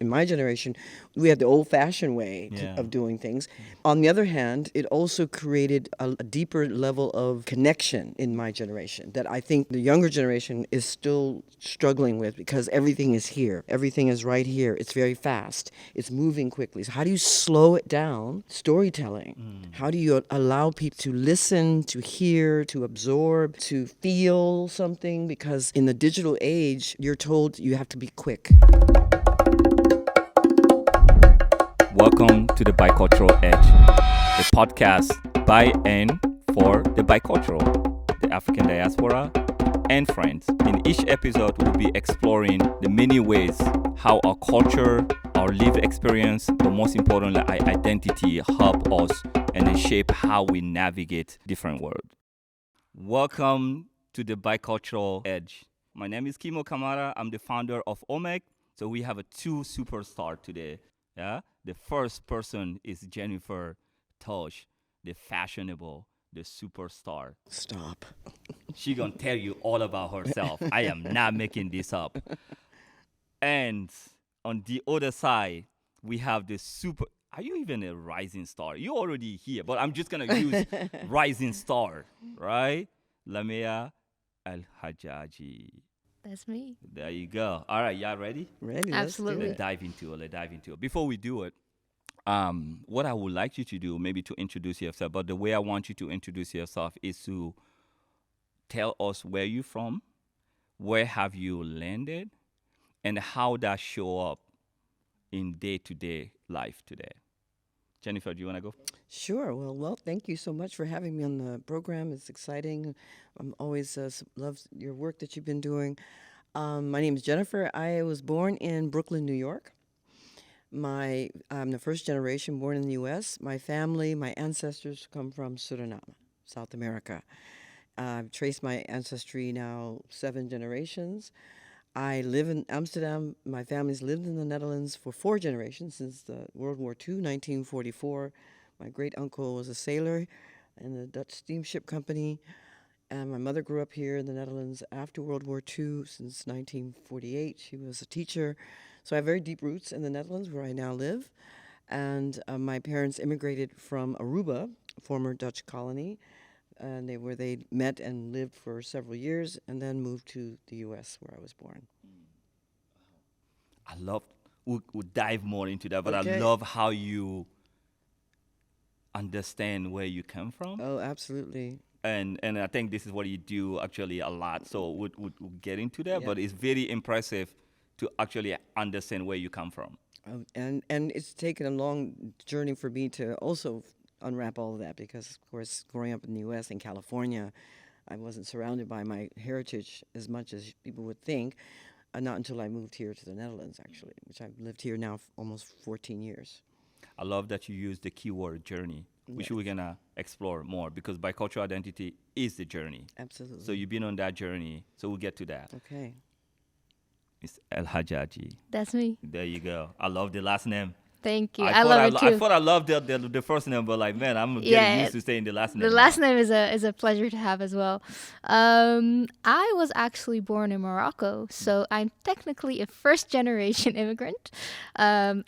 in my generation, we had the old-fashioned way Yeah. of doing things. On the other hand, it also created a deeper level of connection in my generation that I think the younger generation is still struggling with, because everything is here. Everything is right here. It's very fast. It's moving quickly. So how do you slow it down? Storytelling. How do you allow people to listen, to hear, to absorb, to feel something? Because in the digital age, you're told you have to be quick. Welcome to the Bicultural Edge, a podcast by and for the bicultural, the African diaspora, and friends. In each episode, we'll be exploring the many ways how our culture, our lived experience, but most importantly, our identity help us and then shape how we navigate different worlds. Welcome to the Bicultural Edge. My name is Kemo Camara. I'm the founder of Omek. So we have two superstars today. Yeah, the first person is Jennifer Tosch, the fashionable, the superstar. Stop. She gonna tell you all about herself. I am not making this up. And on the other side, we have the super. Are you even a rising star? You're already here, but I'm just gonna use rising star, right? Lamiae El Hajjaji. That's me. There you go. All right, y'all ready? Ready? Absolutely. Let's dive into it. Before we do it, what I would like you to do, maybe to introduce yourself, but the way I want you to introduce yourself is to tell us where you're from, where have you landed, and how that show up in day-to-day life today. Jennifer, do you want to go? Sure. Well, thank you so much for having me on the program. It's exciting. I'm always love your work that you've been doing. My name is Jennifer. I was born in Brooklyn, New York. I'm the first generation born in the U.S. My family, my ancestors come from Suriname, South America. I've traced my ancestry now 7 generations. I live in Amsterdam. My family's lived in the Netherlands for 4 generations since the World War II, 1944. My great-uncle was a sailor in the Dutch steamship company. And my mother grew up here in the Netherlands after World War II since 1948. She was a teacher. So I have very deep roots in the Netherlands, where I now live. And my parents immigrated from Aruba, a former Dutch colony, and they met and lived for several years, and then moved to the U.S., where I was born. We'll dive more into that, but Okay. I love how you understand where you come from. Oh, absolutely. And I think this is what you do actually a lot. So we'll get into that, Yeah. but it's very impressive to actually understand where you come from. And it's taken a long journey for me to also unwrap all of that, because, of course, growing up in the U.S. and California, I wasn't surrounded by my heritage as much as people would think, not until I moved here to the Netherlands, actually, which I've lived here now almost 14 years. I love that you use the keyword journey, which Yes. we're going to explore more, because bicultural identity is the journey. Absolutely. So you've been on that journey, so we'll get to that. Okay. It's El Hajjaji. That's me. There you go. I love the last name. Thank you. I love it too. I thought I loved the first name, but like, man, I'm getting used to saying the last name. The last name is a pleasure to have as well. I was actually born in Morocco, so I'm technically a first-generation immigrant,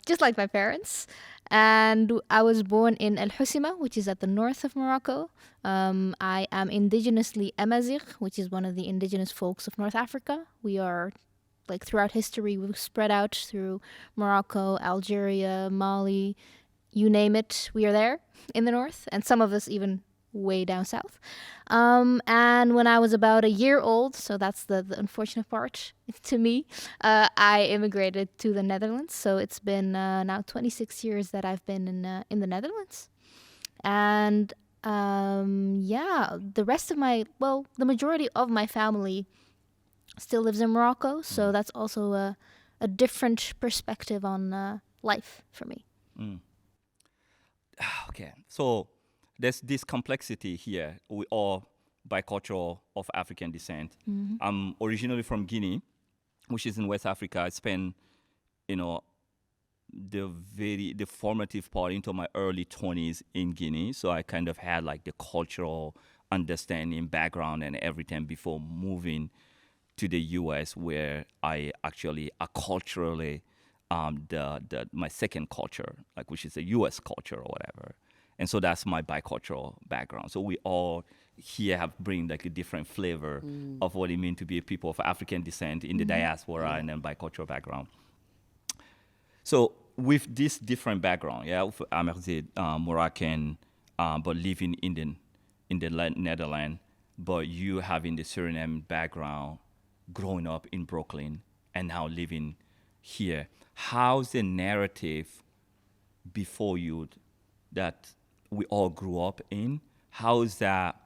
just like my parents. And I was born in El Hajjaji, which is at the north of Morocco. I am indigenously Amazigh, which is one of the indigenous folks of North Africa. We are, like, throughout history, we've spread out through Morocco, Algeria, Mali, you name it, we are there in the north, and some of us even way down south. And when I was about a year old, so that's the unfortunate part to me, I immigrated to the Netherlands. So it's been now 26 years that I've been in the Netherlands. And the majority of my family still lives in Morocco, so that's also a different perspective on life for me. Okay, so there's this complexity here. We all bicultural of African descent. Mm-hmm. I'm originally from Guinea, which is in West Africa. I spent, the formative part into my early 20s in Guinea, so I kind of had like the cultural understanding, background, and everything before moving to the US, where I actually culturally my second culture, like which is the U.S. culture or whatever. And so that's my bicultural background. So we all here have bring like a different flavor of what it means to be a people of African descent in the diaspora and then bicultural background. So with this different background, with Amazigh, Moroccan, but living in the Netherlands, but you having the Suriname background, growing up in Brooklyn, and now living here, how's the narrative before you that we all grew up in? How is that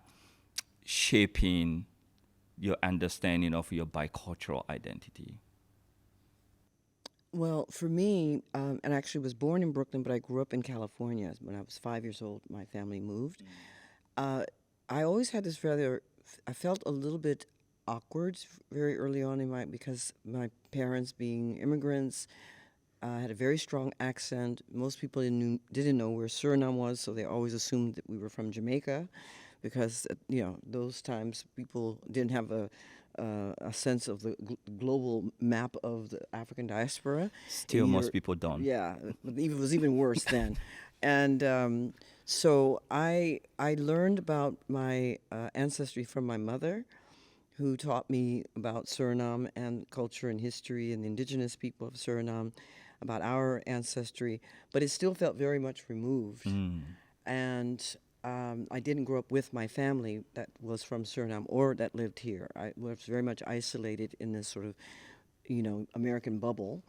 shaping your understanding of your bicultural identity? Well, for me, and I actually was born in Brooklyn, but I grew up in California. When I was 5 years old, my family moved. I always had this I felt a little bit awkward very early on because my parents being immigrants had a very strong accent. Most people didn't know where Suriname was, so they always assumed that we were from Jamaica because, those times people didn't have a sense of the global map of the African diaspora. Still, most people don't. Yeah, it was even worse then. And so I learned about my ancestry from my mother, who taught me about Suriname and culture and history and the indigenous people of Suriname, about our ancestry, but it still felt very much removed. And I didn't grow up with my family that was from Suriname or that lived here. I was very much isolated in this sort of, American bubble.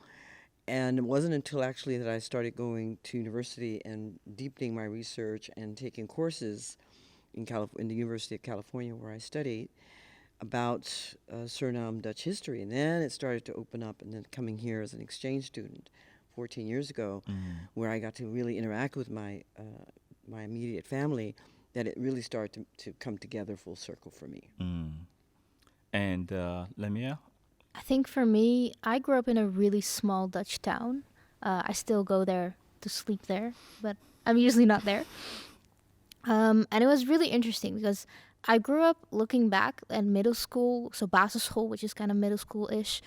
And it wasn't until actually that I started going to university and deepening my research and taking courses in the University of California, where I studied, about Suriname Dutch history. And then it started to open up, and then coming here as an exchange student 14 years ago, where I got to really interact with my immediate family, that it really started to come together full circle for me. And Lamiae? I think for me, I grew up in a really small Dutch town. I still go there to sleep there, but I'm usually not there. And it was really interesting because I grew up looking back at middle school, so basisschool, which is kind of middle school-ish.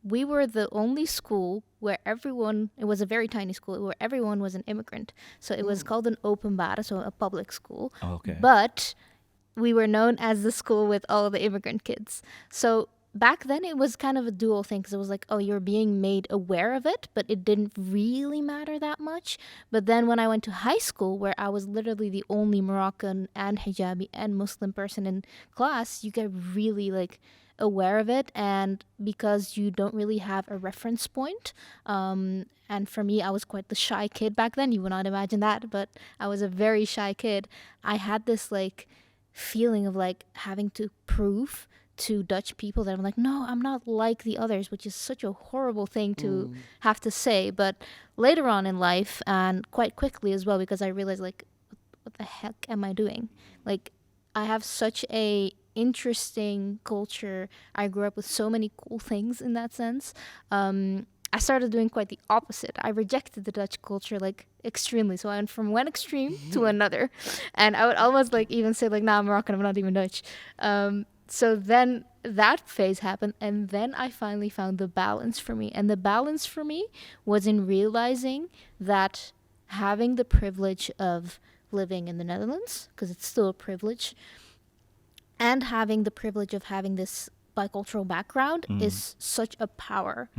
We were the only school where it was a very tiny school, where everyone was an immigrant. So it was called an openbare, so a public school. Okay. But we were known as the school with all the immigrant kids. So back then it was kind of a dual thing, because it was like, oh, you're being made aware of it, but it didn't really matter that much. But then when I went to high school, where I was literally the only Moroccan and hijabi and Muslim person in class, you get really aware of it. And because you don't really have a reference point, and for me, I was quite the shy kid back then. You would not imagine that, but I was a very shy kid. I had this feeling of having to prove to Dutch people that I'm no, I'm not like the others, which is such a horrible thing to have to say. But later on in life, and quite quickly as well, because I realized what the heck am I doing? I have such a interesting culture. I grew up with so many cool things in that sense. I started doing quite the opposite. I rejected the Dutch culture extremely. So I went from one extreme to another, and I would almost even say nah, I'm Moroccan, I'm not even Dutch. So then that phase happened, and then I finally found the balance for me. And the balance for me was in realizing that having the privilege of living in the Netherlands, because it's still a privilege, and having the privilege of having this bicultural background is such a power.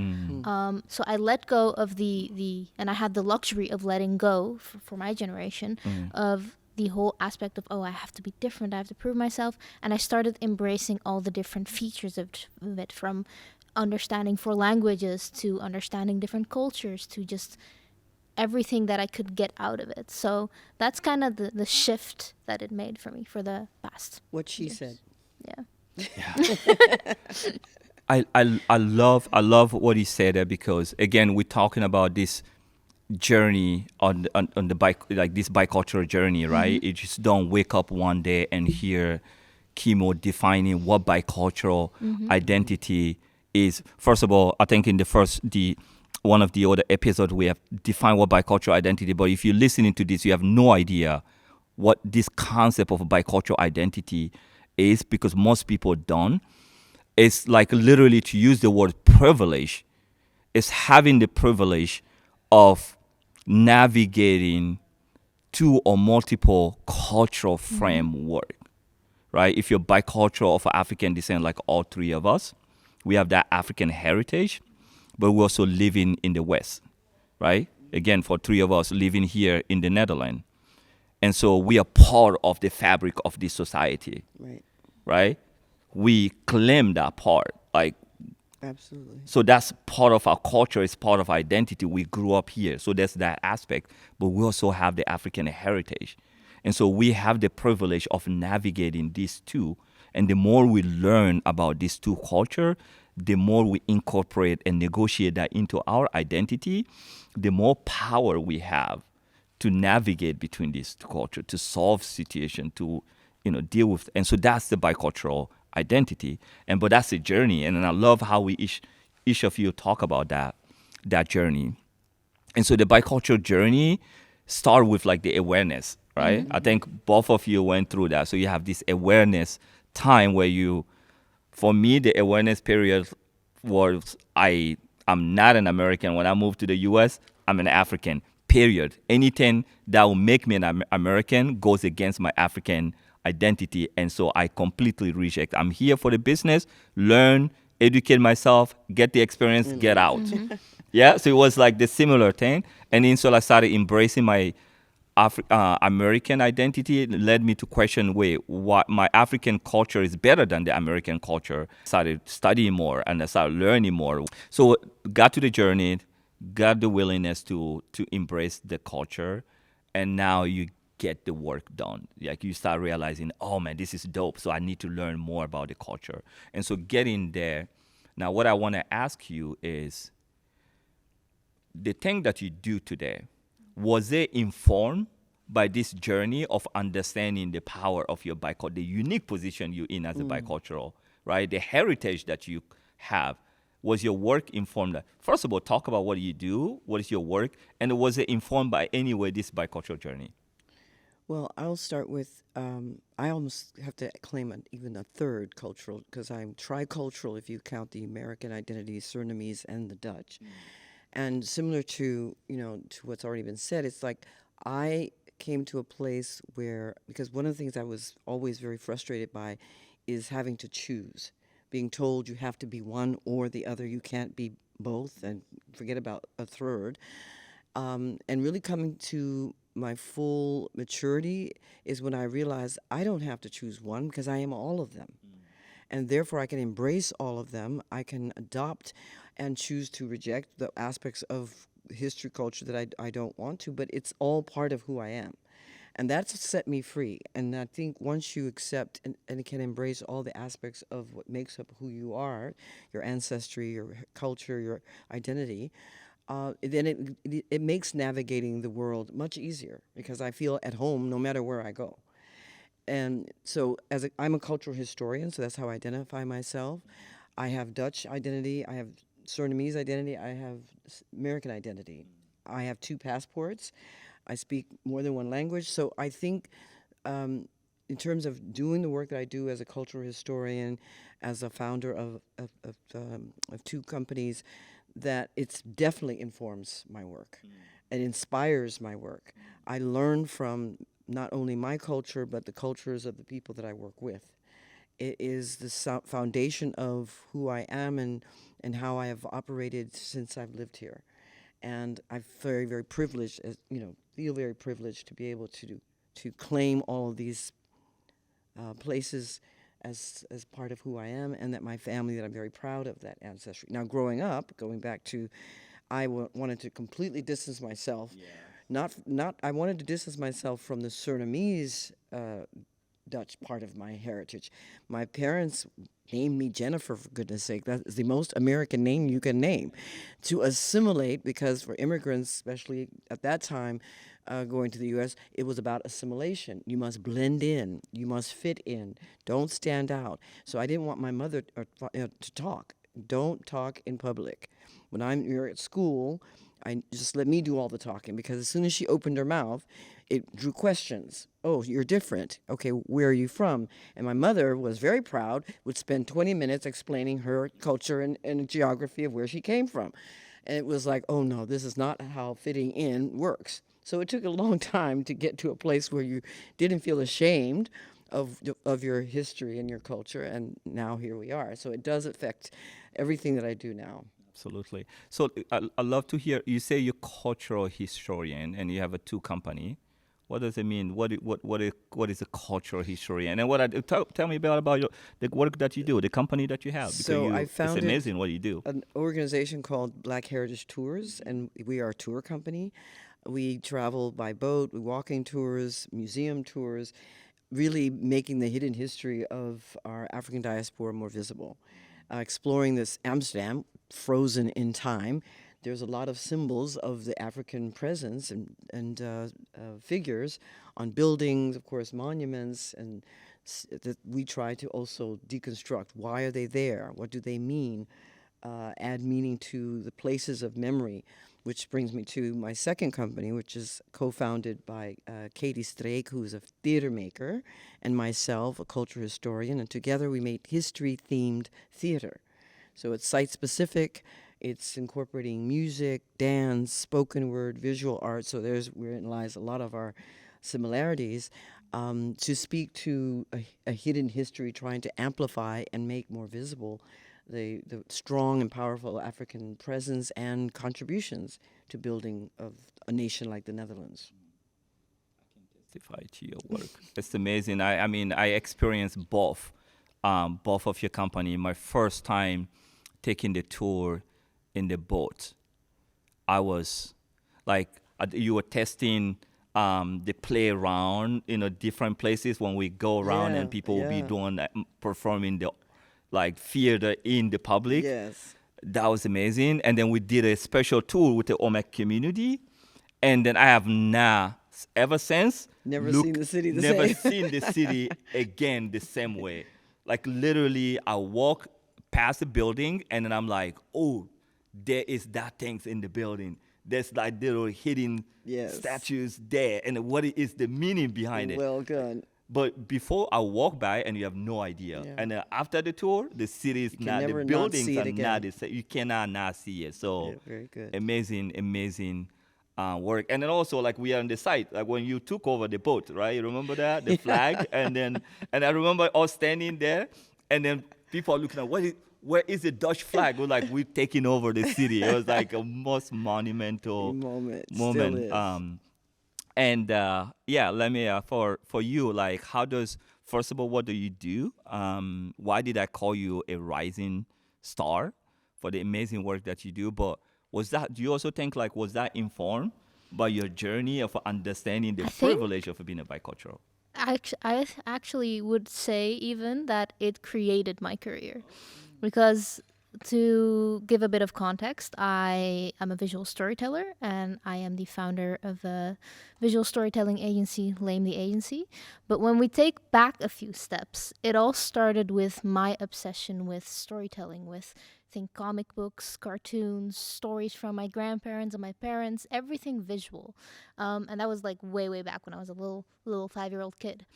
So I let go of and I had the luxury of letting go for my generation of the whole aspect of, I have to be different, I have to prove myself. And I started embracing all the different features of it, from understanding 4 languages to understanding different cultures to just everything that I could get out of it. So that's kind of the shift that it made for me for the past What she years. said. Yeah. I love what he said there, because again, we're talking about this journey on the bike, this bicultural journey, right? You just don't wake up one day and hear Kemo defining what bicultural identity is. First of all, I think in one of the other episodes we have defined what bicultural identity, but if you're listening to this, you have no idea what this concept of bicultural identity is, because most people don't. It's literally, to use the word privilege, is having the privilege of navigating two or multiple cultural framework, right? If you're bicultural of African descent, like all three of us, we have that African heritage, but we're also living in the West, right? Again, for three of us living here in the Netherlands. And so we are part of the fabric of this society, Right. right? We claim that part, like, Absolutely. so that's part of our culture, it's part of our identity. We grew up here, so there's that aspect. But we also have the African heritage. And so we have the privilege of navigating these two. And the more we learn about these two cultures, the more we incorporate and negotiate that into our identity, the more power we have to navigate between these two cultures, to solve situation, to deal with. And so that's the bicultural identity. But that's a journey. And I love how we each of you talk about that journey. And so the bicultural journey start with like the awareness, right? I think both of you went through that. So you have this awareness time where for me, the awareness period was I'm not an American. When I moved to the US, I'm an African, period. Anything that will make me an American goes against my African identity. And so I completely reject. I'm here for the business, learn, educate myself, get the experience, get out. Yeah, so it was like the similar thing. And then so I started embracing my American identity. It led me to question, wait, what my African culture is better than the American culture. I started studying more and I started learning more. So got to the journey, got the willingness to embrace the culture, and now you get the work done. Like you start realizing, oh man, this is dope. So I need to learn more about the culture. And so getting there. Now what I want to ask you is, the thing that you do today, was it informed by this journey of understanding the power of your bicultural, the unique position you're in as a bicultural, right? The heritage that you have. Was your work informed? First of all, talk about what you do, what is your work, and was it informed by any way this bicultural journey? Well, I'll start with, I almost have to claim even a third cultural, because I'm tricultural if you count the American identity, Surinamese, and the Dutch. And similar to, to what's already been said, it's like I came to a place where, because one of the things I was always very frustrated by is having to choose, being told you have to be one or the other, you can't be both, and forget about a third. And really coming to my full maturity is when I realized I don't have to choose one because I am all of them. And therefore I can embrace all of them. I can adopt and choose to reject the aspects of history, culture that I don't want to, but it's all part of who I am. And that's set me free. And I think once you accept and can embrace all the aspects of what makes up who you are, your ancestry, your culture, your identity, then it makes navigating the world much easier because I feel at home no matter where I go. And so I'm a cultural historian, so that's how I identify myself. I have Dutch identity, I have Surinamese identity, I have American identity. I have 2 passports. I speak more than one language. So I think in terms of doing the work that I do as a cultural historian, as a founder of 2 companies, that it definitely informs my work. It inspires my work. I learn from not only my culture, but the cultures of the people that I work with. It is the foundation of who I am and how I have operated since I've lived here. And I'm very, very privileged, feel very privileged to be able to claim all of these places as part of who I am, and that my family, that I'm very proud of that ancestry. Now, growing up, going back to, I wanted to completely distance myself. Yeah. I wanted to distance myself from the Surinamese Dutch part of my heritage. My parents named me Jennifer, for goodness sake. That is the most American name you can name. To assimilate, because for immigrants, especially at that time, going to the U.S., it was about assimilation. You must blend in. You must fit in. Don't stand out. So I didn't want my mother to talk. Don't talk in public. When you're at school, I just let me do all the talking, because as soon as she opened her mouth, it drew questions. Oh, you're different. Okay, where are you from? And my mother was very proud, would spend 20 minutes explaining her culture and geography of where she came from. And it was like, oh no, this is not how fitting in works. So it took a long time to get to a place where you didn't feel ashamed of your history and your culture, and now here we are. So it does affect everything that I do now. Absolutely. So I love to hear you say you're cultural historian and you have a two company. What does it mean? What is a cultural historian? And tell me about the work that you do, the company that you have. Because So I it's founded amazing what you do. an organization called Black Heritage Tours, and we are a tour company. We travel by boat, walking tours, museum tours, really making the hidden history of our African diaspora more visible. Exploring this Amsterdam, frozen in time, there's a lot of symbols of the African presence and figures on buildings, of course, monuments, and that we try to also deconstruct. Why are they there? What do they mean? Add meaning to the places of memory, which brings me to my second company, which is co-founded by Katie Streek, who's a theater maker, and myself, a cultural historian, and together we make history-themed theater. So it's site-specific, it's incorporating music, dance, spoken word, visual art, so wherein lies a lot of our similarities, to speak to a hidden history, trying to amplify and make more visible the strong and powerful African presence and contributions to building of a nation like the Netherlands. Testify to your work. It's amazing. I mean, I experienced both of your company. My first time taking the tour in the boat, I was like, you were testing the play around in different places when we go around and people will be doing performing the like theater in the public. Yes. That was amazing. And then we did a special tour with the Omek community. And then I have now, ever since, Never seen the city the same. Never seen the city again the same way. Like literally, I walk past the building and then I'm like, oh, there is that things in the building. There's like little hidden statues there. And what is the meaning behind it? Well done. But before I walk by and you have no idea. Yeah. And after the tour, the city is not, the buildings are not the same. You cannot not see it. So very good. Amazing work. And then also like we are on the site, like when you took over the boat, right? You remember that? The flag. And I remember us standing there and then people are looking at where is the Dutch flag? We're taking over the city. It was like a most monumental moment. Still is. And let me for you, like first of all, what do you do? Why did I call you a rising star for the amazing work that you do? But do you also think was that informed by your journey of understanding the privilege of being a bicultural? I actually would say even that it created my career, because to give a bit of context, I am a visual storyteller and I am the founder of a visual storytelling agency, Lamiae Agency. But when we take back a few steps, it all started with my obsession with storytelling, with comic books, cartoons, stories from my grandparents and my parents, everything visual. And that was like way back when I was a little 5-year-old kid.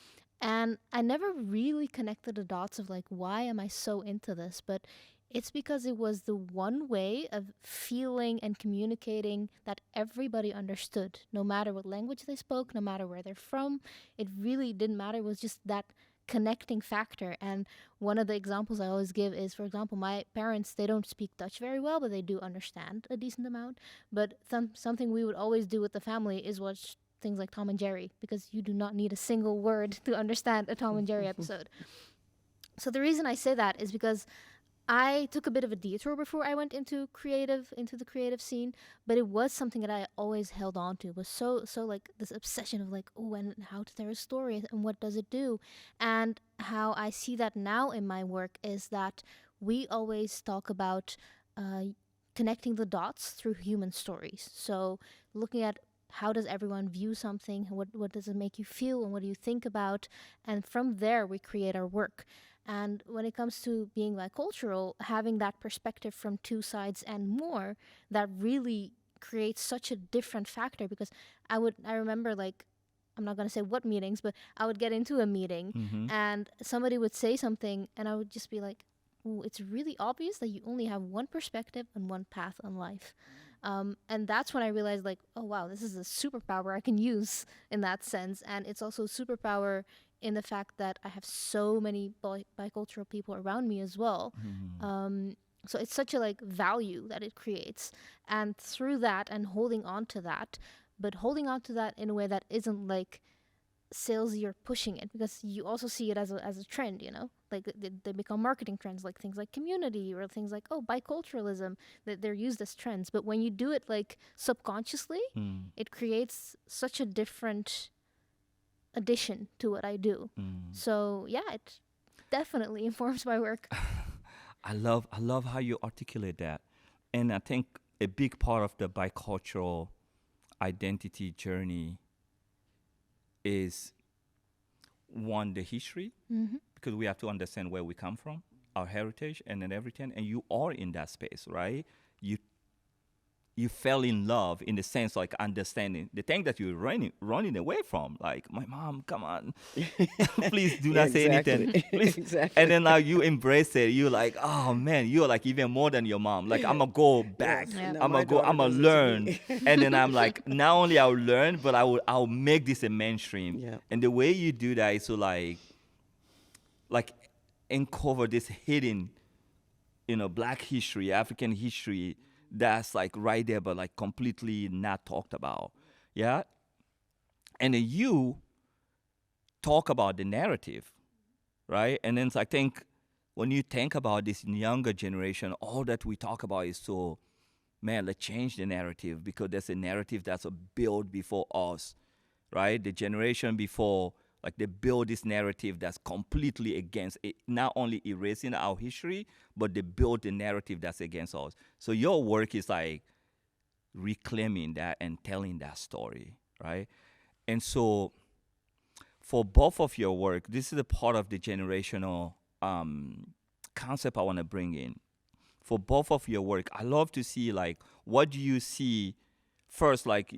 And I never really connected the dots of like, why am I so into this? But it's because it was the one way of feeling and communicating that everybody understood, no matter what language they spoke, no matter where they're from. It really didn't matter. It was just that connecting factor. And one of the examples I always give is, for example, my parents, they don't speak Dutch very well, but they do understand a decent amount. But something we would always do with the family is watch things like Tom and Jerry, because you do not need a single word to understand a Tom and Jerry episode. So the reason I say that is because I took a bit of a detour before I went into the creative scene, but it was something that I always held on to. It was so like this obsession of like, oh, and how to tell a story and what does it do? And how I see that now in my work is that we always talk about connecting the dots through human stories. So looking at how does everyone view something, what does it make you feel, and what do you think about? And from there, we create our work. And when it comes to being bicultural, having that perspective from two sides and more, that really creates such a different factor. Because I remember, like, I'm not going to say what meetings, but I would get into a meeting and somebody would say something and I would just be like, ooh, it's really obvious that you only have one perspective and one path on life. And that's when I realized, like, oh wow, this is a superpower I can use in that sense. And it's also a superpower in the fact that I have so many bicultural people around me as well. So it's such a like value that it creates. And through that and holding on to that, but holding on to that in a way that isn't like salesy or pushing it, because you also see it as a trend, you know, like they become marketing trends, like things like community or things like, oh, biculturalism, that they're used as trends. But when you do it like subconsciously, it creates such a different addition to what I do. So yeah, it definitely informs my work. I love how you articulate that. And I think a big part of the bicultural identity journey is one, the history, because we have to understand where we come from, our heritage, and then everything. And you are in that space, right? You fell in love in the sense like understanding the thing that you're running away from. Like, my mom, come on, please do not say anything. Please. Exactly. And then now you embrace it. You're like, oh man, you're like even more than your mom. Like, I'm gonna go back. Yes. Now I'm my gonna daughter does it to learn. me. And then I'm like, not only I'll learn, but I'll make this a mainstream. Yeah. And the way you do that is to like uncover this hidden, Black history, African history that's like right there, but like completely not talked about. Yeah. And then you talk about the narrative, right? And then I think when you think about this younger generation, all that we talk about is so, man, let's change the narrative, because there's a narrative that's built before us, right? The generation before, like, they build this narrative that's completely against it, not only erasing our history, but they build the narrative that's against us. So your work is like reclaiming that and telling that story, right? And so for both of your work, this is a part of the generational concept I want to bring in. For both of your work, I love to see, like, what do you see first, like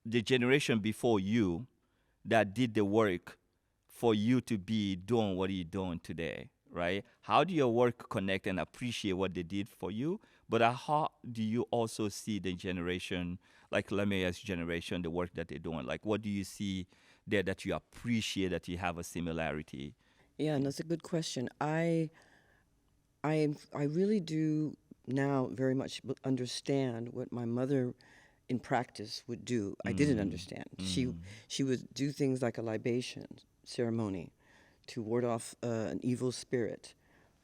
the generation before you that did the work for you to be doing what you're doing today, right? How do your work connect and appreciate what they did for you? But how do you also see the generation, like Lamiae's generation, the work that they're doing? Like, what do you see there that you appreciate, that you have a similarity? Yeah, and that's a good question. I really do now very much understand what my mother in practice would do. I didn't understand. She would do things like a libation ceremony to ward off an evil spirit.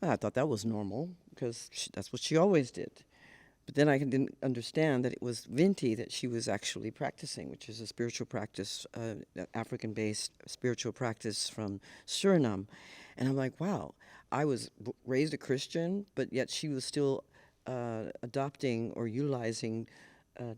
Well, I thought that was normal because that's what she always did. But then I didn't understand that it was Vinti that she was actually practicing, which is a spiritual practice, African-based spiritual practice from Suriname. And I'm like, wow, I was raised a Christian, but yet she was still adopting or utilizing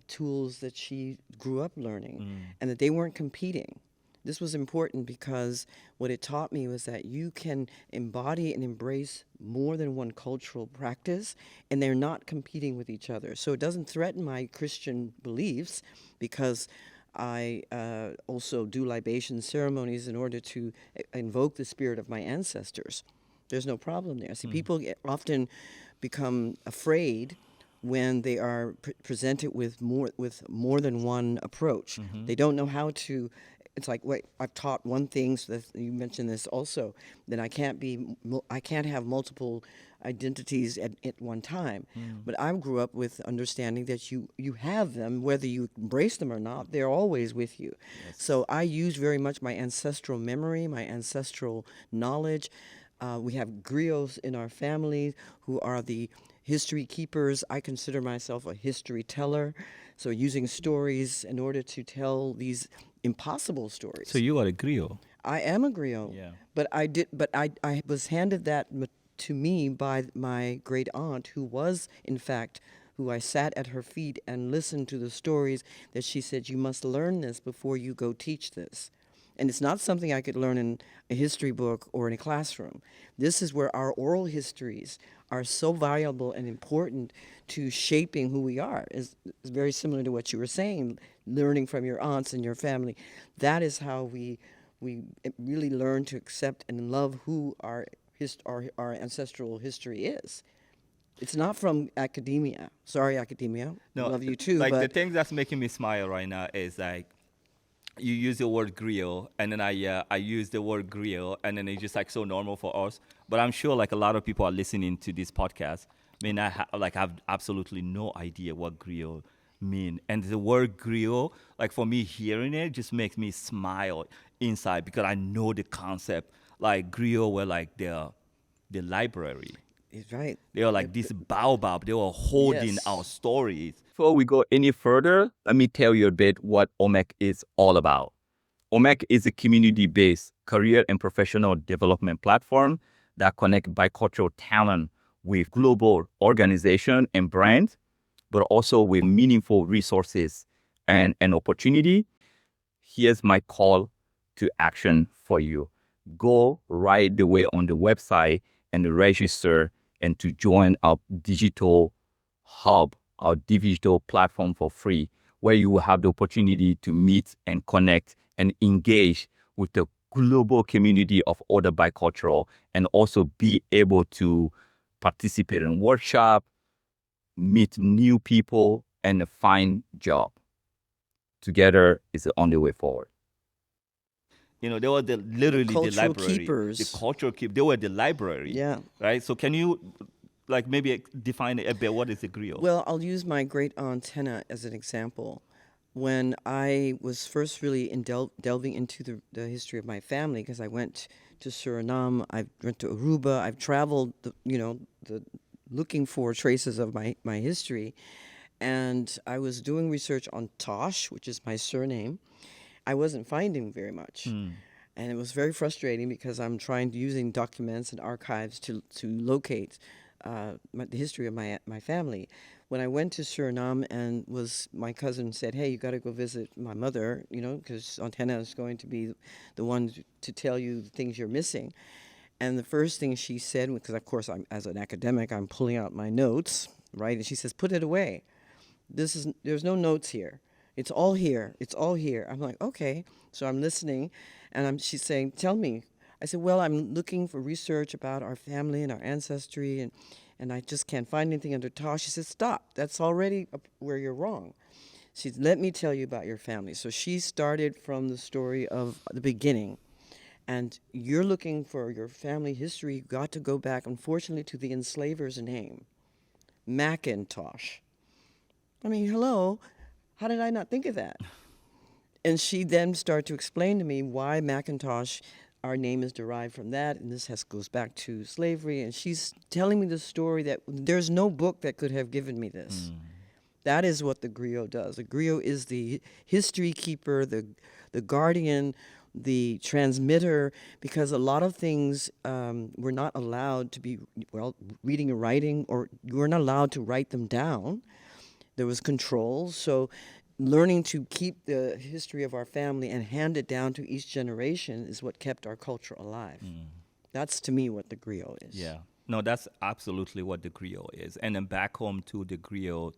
tools that she grew up learning, and that they weren't competing. This was important because what it taught me was that you can embody and embrace more than one cultural practice, and they're not competing with each other. So it doesn't threaten my Christian beliefs, because I also do libation ceremonies in order to invoke the spirit of my ancestors. There's no problem there. See, people often become afraid when they are presented with more than one approach. They don't know how to. It's like, wait, I've taught one thing, so that you mentioned this also, then I can't have multiple identities at one time. But I grew up with understanding that you have them, whether you embrace them or not, they're always with you. Yes. So I use very much my ancestral memory, my ancestral knowledge. We have griots in our family who are the history keepers. I consider myself a history teller. So using stories in order to tell these impossible stories. So you are a griot. I am a griot. Yeah. But I was handed that to me by my great aunt, who was, in fact, who I sat at her feet and listened to the stories that she said, you must learn this before you go teach this. And it's not something I could learn in a history book or in a classroom. This is where our oral histories are so valuable and important to shaping who we are. It's very similar to what you were saying, learning from your aunts and your family. That is how we really learn to accept and love who our our ancestral history is. It's not from academia. Sorry, academia. No, Love you too, like the but thing that's making me smile right now is like you use the word griot, and then I use the word griot, and then it's just like so normal for us. But I'm sure like a lot of people are listening to this podcast may not have absolutely no idea what griot mean. And the word griot, like for me hearing it, just makes me smile inside because I know the concept. Like griot were like the library. he's right. They were like this baobab. They were holding Yes. our stories. Before we go any further, let me tell you a bit what Omek is all about. Omek is a community-based career and professional development platform that connects bicultural talent with global organization and brands, but also with meaningful resources and an opportunity. Here's my call to action for you. Go right away on the website and register and to join our digital hub, our digital platform for free, where you will have the opportunity to meet and connect and engage with the global community of other bicultural and also be able to participate in workshop, meet new people, and find job. Together is the only way forward. You know, they were literally the cultural library. keepers. The cultural keep. They were the library. Yeah. Right. So can you, like, maybe define a bit what is a griot? Well, I'll use my great aunt Henna as an example. When I was first really delving into the history of my family, because I went to Suriname, I went to Aruba, I've traveled, looking for traces of my history, and I was doing research on Tosch, which is my surname. I wasn't finding very much. And it was very frustrating because I'm using documents and archives to locate the history of my family. When I went to Suriname and my cousin said, hey, you got to go visit my mother, because Aunt Henna is going to be the one to tell you the things you're missing. And the first thing she said, because of course as an academic, I'm pulling out my notes, right? And she says, put it away. There's no notes here. It's all here. It's all here. I'm like, okay. So I'm listening, and she's saying, tell me. I said, well, I'm looking for research about our family and our ancestry, and I just can't find anything under Tosh. She said, stop. That's already where you're wrong. She said, let me tell you about your family. So she started from the story of the beginning. And you're looking for your family history, you've got to go back, unfortunately, to the enslaver's name, Macintosh. I mean, hello, how did I not think of that? And she then started to explain to me why Macintosh, our name is derived from that, and this goes back to slavery. And she's telling me the story that there's no book that could have given me this. That is what the griot does. The griot is the history keeper, the guardian, the transmitter, because a lot of things were not allowed to be, reading and writing, or you were not allowed to write them down. There was control. So learning to keep the history of our family and hand it down to each generation is what kept our culture alive. That's, to me, what the griot is. Yeah. No, that's absolutely what the griot is. And then back home to the griot,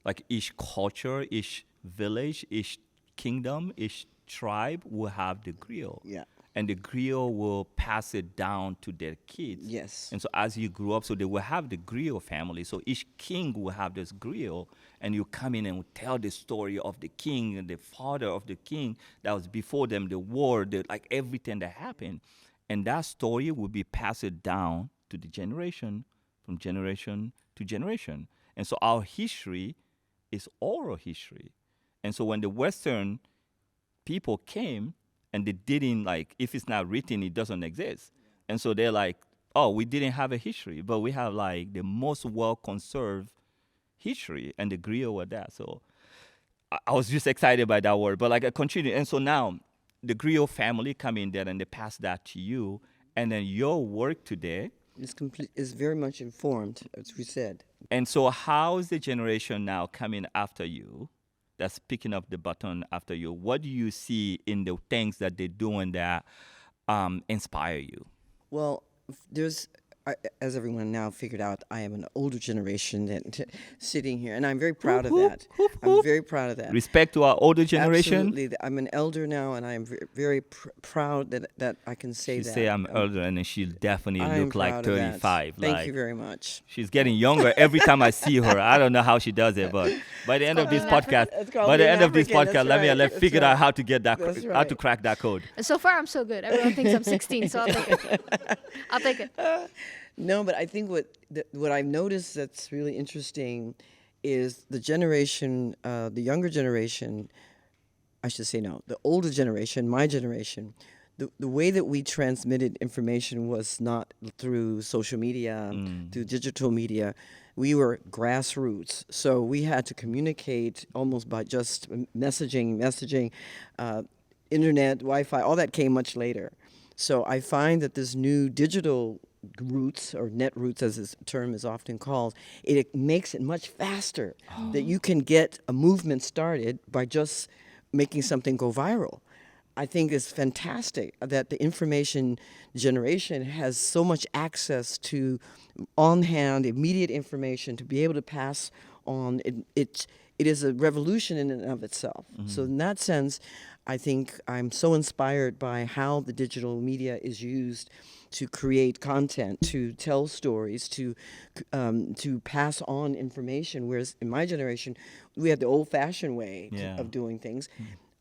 like each culture, each village, each kingdom, each tribe will have the griot. Yeah. And the griot will pass it down to their kids. Yes. And so as you grow up, so they will have the griot family. So each king will have this griot, and you come in and will tell the story of the king and the father of the king that was before them, the war, like everything that happened. And that story will be passed down to the generation, from generation to generation. And so our history is oral history. And so when the Western people came, and they didn't, like, if it's not written, it doesn't exist. And so they're like, oh, we didn't have a history, but we have, like, the most well-conserved history, and the griot were that. So I was just excited by that word. But, like, I continue. And so now the griot family come in there, and they pass that to you. And then your work today is very much informed, as we said. And so how is the generation now coming after you, that's picking up the baton after you? What do you see in the things that they're doing that inspire you? Well, there's as everyone now figured out, I am an older generation than sitting here, and I'm very proud of that. I'm very proud of that. Respect to our older generation. Absolutely, I'm an elder now, and I am very proud that I can say She that. say I'm older, and she definitely I'm look like proud of that. 35. Thank you very much. She's getting younger every time I see her. I don't know how she does it, but by the end of this podcast, let's figure out how to get that, how to crack that code. So far, I'm so good. Everyone thinks I'm 16, so I'll take it. I'll take it. No, but I think what I've noticed that's really interesting is the generation, the younger generation, I should say no, the older generation, my generation, the way that we transmitted information was not through social media, through digital media. We were grassroots, so we had to communicate almost by just messaging, internet, Wi-Fi, all that came much later. So I find that this new digital roots, or net roots as this term is often called, it makes it much faster that you can get a movement started by just making something go viral. I think it's fantastic that the information generation has so much access to on-hand, immediate information to be able to pass on. It is a revolution in and of itself. So in that sense, I think I'm so inspired by how the digital media is used to create content, to tell stories, to pass on information. Whereas in my generation, we had the old-fashioned way of doing things.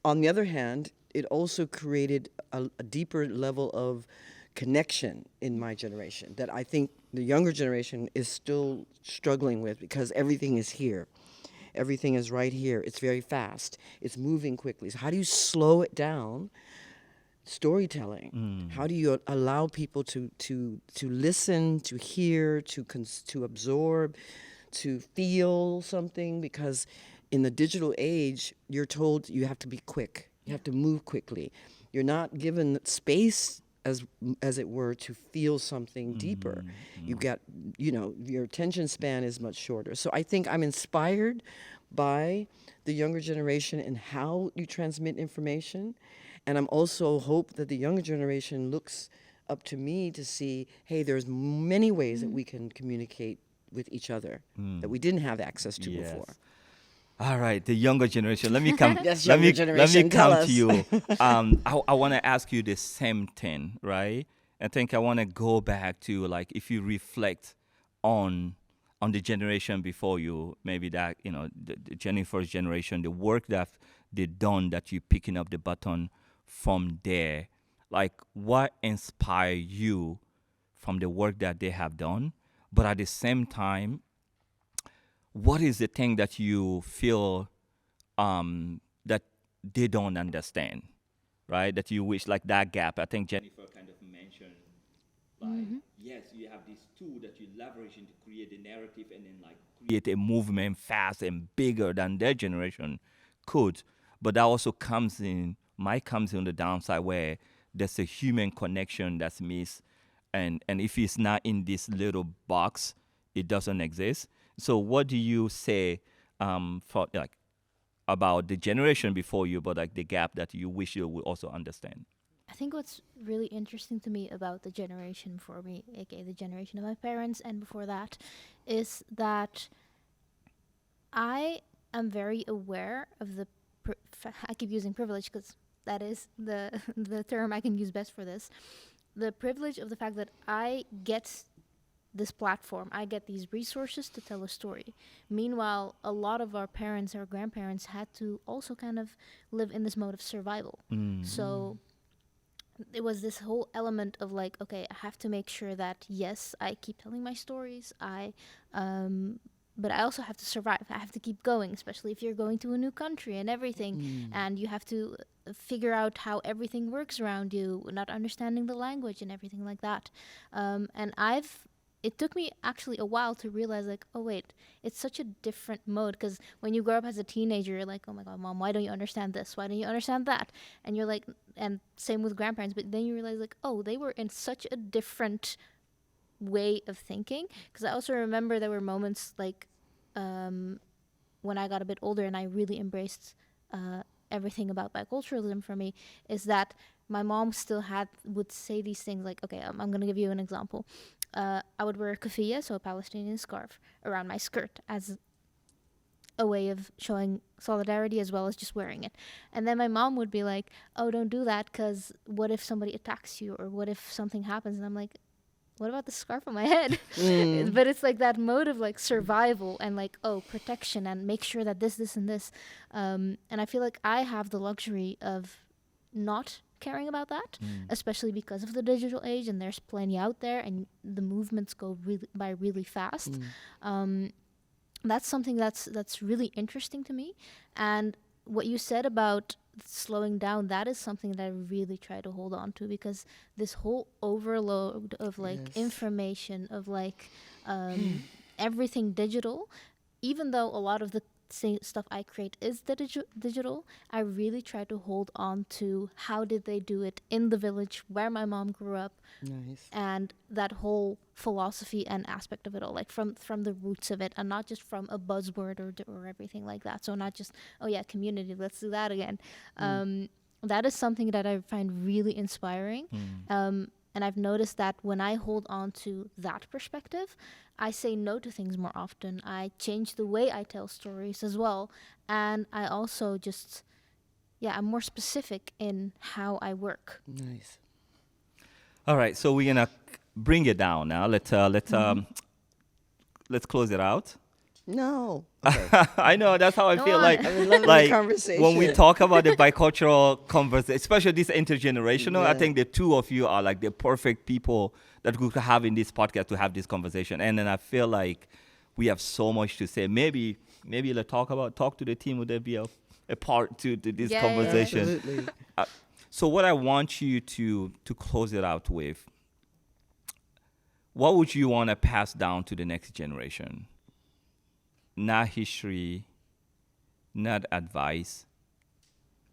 On the other hand, it also created a deeper level of connection in my generation that I think the younger generation is still struggling with, because everything is here. Everything is right here. It's very fast. It's moving quickly. So how do you slow it down? Storytelling. How do you allow people to listen, to hear, to absorb, to feel something? Because in the digital age, you're told you have to be quick. You have to move quickly. You're not given space, as it were, to feel something deeper. You've got, your attention span is much shorter. So I think I'm inspired by the younger generation and how you transmit information. And I'm also hope that the younger generation looks up to me to see, hey, there's many ways that we can communicate with each other that we didn't have access to before. All right, the younger generation. Let me come. Yes, let me generation, come to you. I want to ask you the same thing, right? I think I want to go back to, like, if you reflect on the generation before you, maybe that the Jennifer's generation, the work that they done, that you picking up the baton from there. Like, what inspired you from the work that they have done? But at the same time, what is the thing that you feel that they don't understand, right? That you wish, like that gap. I think Jennifer kind of mentioned, like, yes, you have this tool that you leverage to create a narrative and then, like, create a movement fast and bigger than their generation could. But that also might come in the downside, where there's a human connection that's missed. And if it's not in this little box, it doesn't exist. So what do you say for, like, about the generation before you, but, like, the gap that you wish you would also understand? I think what's really interesting to me about the generation before me, aka the generation of my parents and before that, is that I am very aware of the I keep using privilege because that is the term I can use best for this. The privilege of the fact that I get this platform, I get these resources to tell a story. Meanwhile, a lot of our parents, our grandparents had to also kind of live in this mode of survival. So it was this whole element of, like, okay, I have to make sure that, yes, I keep telling my stories, but I also have to survive. I have to keep going, especially if you're going to a new country and everything. And you have to figure out how everything works around you, not understanding the language and everything like that. It took me actually a while to realize, like, oh, wait, it's such a different mode. Because when you grow up as a teenager, you're like, oh, my God, Mom, why don't you understand this? Why don't you understand that? And you're like, and same with grandparents. But then you realize, like, oh, they were in such a different way of thinking. Because I also remember there were moments, like, when I got a bit older and I really embraced everything about biculturalism for me, is that my mom still would say these things like, okay, I'm going to give you an example. I would wear a keffiyeh, so a Palestinian scarf, around my skirt as a way of showing solidarity as well as just wearing it. And then my mom would be like, oh, don't do that because what if somebody attacks you or what if something happens? And I'm like, what about the scarf on my head? But it's like that mode of like survival and like, oh, protection and make sure that this, and this. And I feel like I have the luxury of not caring about that, especially because of the digital age and there's plenty out there and the movements go by really fast. That's something that's really interesting to me. And what you said about slowing down, that is something that I really try to hold on to, because this whole overload of like information, of like everything digital, even though a lot of the stuff I create is digital, I really try to hold on to how did they do it in the village where my mom grew up. Nice. And that whole philosophy and aspect of it all, like from the roots of it, and not just from a buzzword or everything like that. So not just, oh yeah, community, let's do that again. That is something that I find really inspiring. And I've noticed that when I hold on to that perspective, I say no to things more often. I change the way I tell stories as well. And I also just, I'm more specific in how I work. Nice. All right, so we're gonna bring it down now. Let's close it out. No. Okay. I know, that's how I Go feel on. like. I've been loving Like the conversation. when we talk about the bicultural conversation, especially this intergenerational, I Yeah. think the two of you are like the perfect people that we could have in this podcast to have this conversation. And then I feel like we have so much to say. Maybe let's talk to the team. Would there be a part to this Yeah, conversation? Absolutely. So what I want you to close it out with, what would you want to pass down to the next generation? Not history, not advice,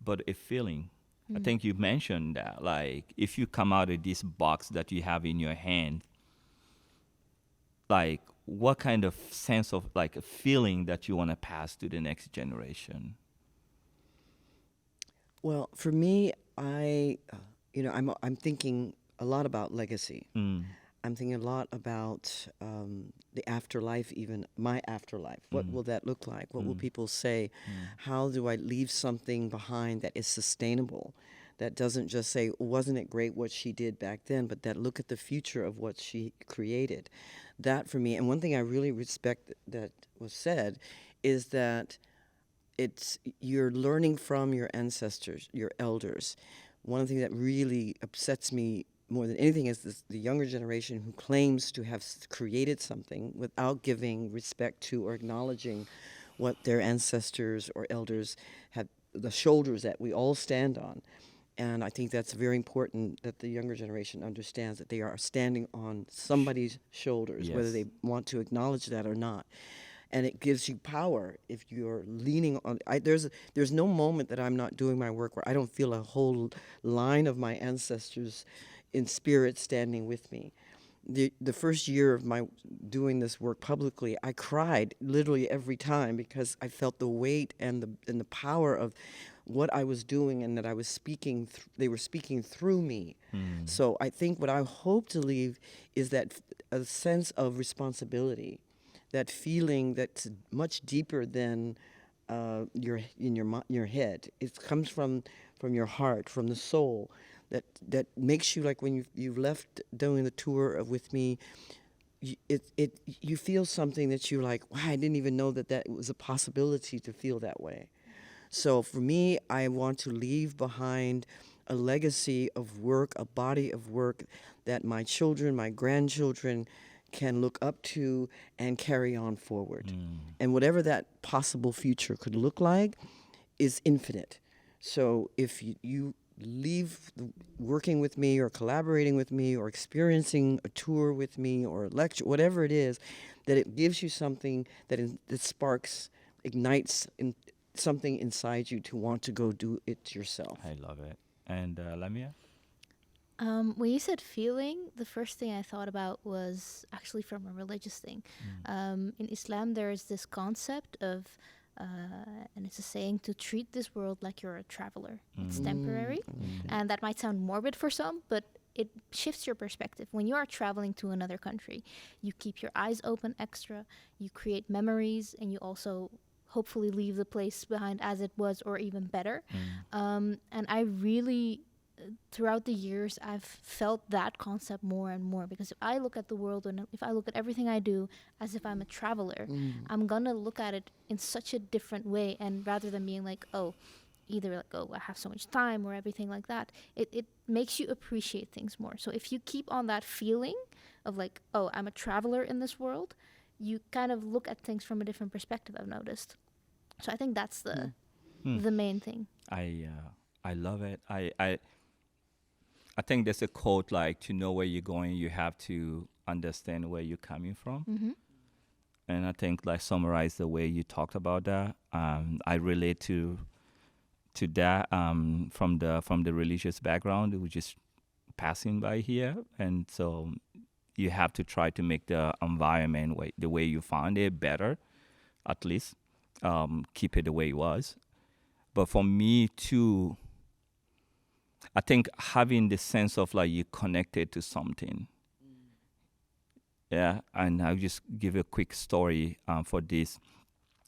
but a feeling. I think you mentioned that, like, if you come out of this box that you have in your hand, like, what kind of sense of, like, a feeling that you want to pass to the next generation? Well, for me, I'm thinking a lot about legacy. I'm thinking a lot about the afterlife, even my afterlife. What will that look like? What will people say? How do I leave something behind that is sustainable, that doesn't just say, wasn't it great what she did back then, but that look at the future of what she created. That for me, and one thing I really respect that was said is that you're learning from your ancestors, your elders. One of the things that really upsets me more than anything is the younger generation who claims to have created something without giving respect to or acknowledging what their ancestors or elders have, the shoulders that we all stand on. And I think that's very important that the younger generation understands that they are standing on somebody's shoulders, whether they want to acknowledge that or not. And it gives you power if you're leaning on. There's no moment that I'm not doing my work where I don't feel a whole line of my ancestors in spirit standing with me. The first year of my doing this work publicly, I cried literally every time because I felt the weight and the power of what I was doing, and that I was speaking. They were speaking through me. So I think what I hope to leave is that a sense of responsibility, that feeling that's much deeper than your head. It comes from your heart, from the soul. That makes you, like when you've left doing the tour with me, you feel something that you're like, wow, I didn't even know that was a possibility to feel that way. So for me, I want to leave behind a legacy of work, a body of work that my children, my grandchildren can look up to and carry on forward. And whatever that possible future could look like is infinite. So if you leave working with me or collaborating with me or experiencing a tour with me or a lecture, whatever it is, that it gives you something that sparks, ignites something inside you to want to go do it yourself. I love it. And Lamia? When you said feeling, the first thing I thought about was actually from a religious thing. In Islam, there is this concept of, and it's a saying, to treat this world like you're a traveler. It's temporary. And that might sound morbid for some, but it shifts your perspective. When you are traveling to another country, you keep your eyes open extra, you create memories, and you also hopefully leave the place behind as it was or even better. And I really, throughout the years, I've felt that concept more and more, because if I look at the world and if I look at everything I do as if I'm a traveler, I'm gonna look at it in such a different way. And rather than being like, oh, either like, oh, I have so much time or everything like that, it makes you appreciate things more. So if you keep on that feeling of like, oh, I'm a traveler in this world, you kind of look at things from a different perspective, I've noticed. So I think that's the main thing. I love it. I think there's a quote like, to know where you're going, you have to understand where you're coming from. And I think like summarize the way you talked about that. I relate to that from the religious background, which is passing by here, and so you have to try to make the environment the way you found it better, at least keep it the way it was. But for me too, I think having the sense of like you're connected to something. Yeah, and I'll just give a quick story for this.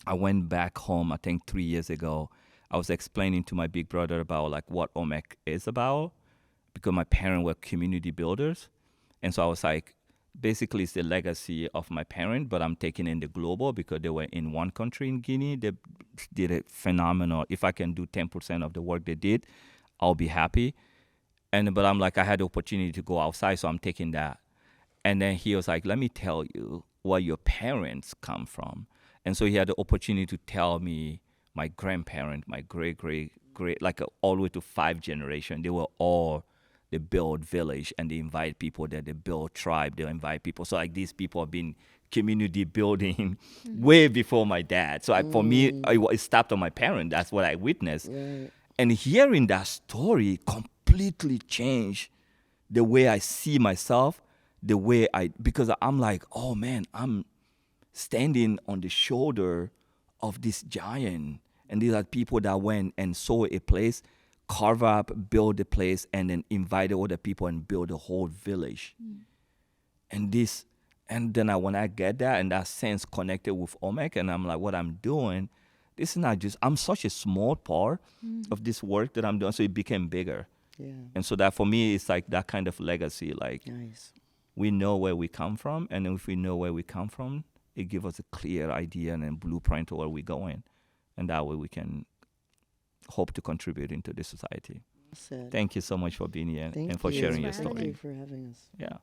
I went back home, I think 3 years ago. I was explaining to my big brother about like what Omek is about, because my parents were community builders. And so I was like, basically it's the legacy of my parent, but I'm taking in the global because they were in one country in Guinea. They did it phenomenal. If I can do 10% of the work they did, I'll be happy. But I'm like, I had the opportunity to go outside, so I'm taking that. And then he was like, let me tell you where your parents come from. And so he had the opportunity to tell me my grandparent, my great, like all the way to 5 generations. They were all, they build village and they invite people there. They build tribe, they invite people. So like these people have been community building way before my dad. So for me, it stopped on my parent. That's what I witnessed. Right. And hearing that story completely changed the way I see myself, because I'm like, oh man, I'm standing on the shoulder of this giant. And these are people that went and saw a place, carve up, build a place, and then invited other people and build a whole village. And then when I get that and that sense connected with Omek, and I'm like, what I'm doing, this is not just, I'm such a small part of this work that I'm doing, so it became bigger. Yeah. And so that for me, it's like that kind of legacy, like Nice. we know where we come from, and if we know where we come from, it gives us a clear idea and a blueprint to where we're going. And that way we can hope to contribute into the society. Well said. Thank you so much for being here Thank and for you. sharing your Thanks for story. Thank you for having us. Yeah.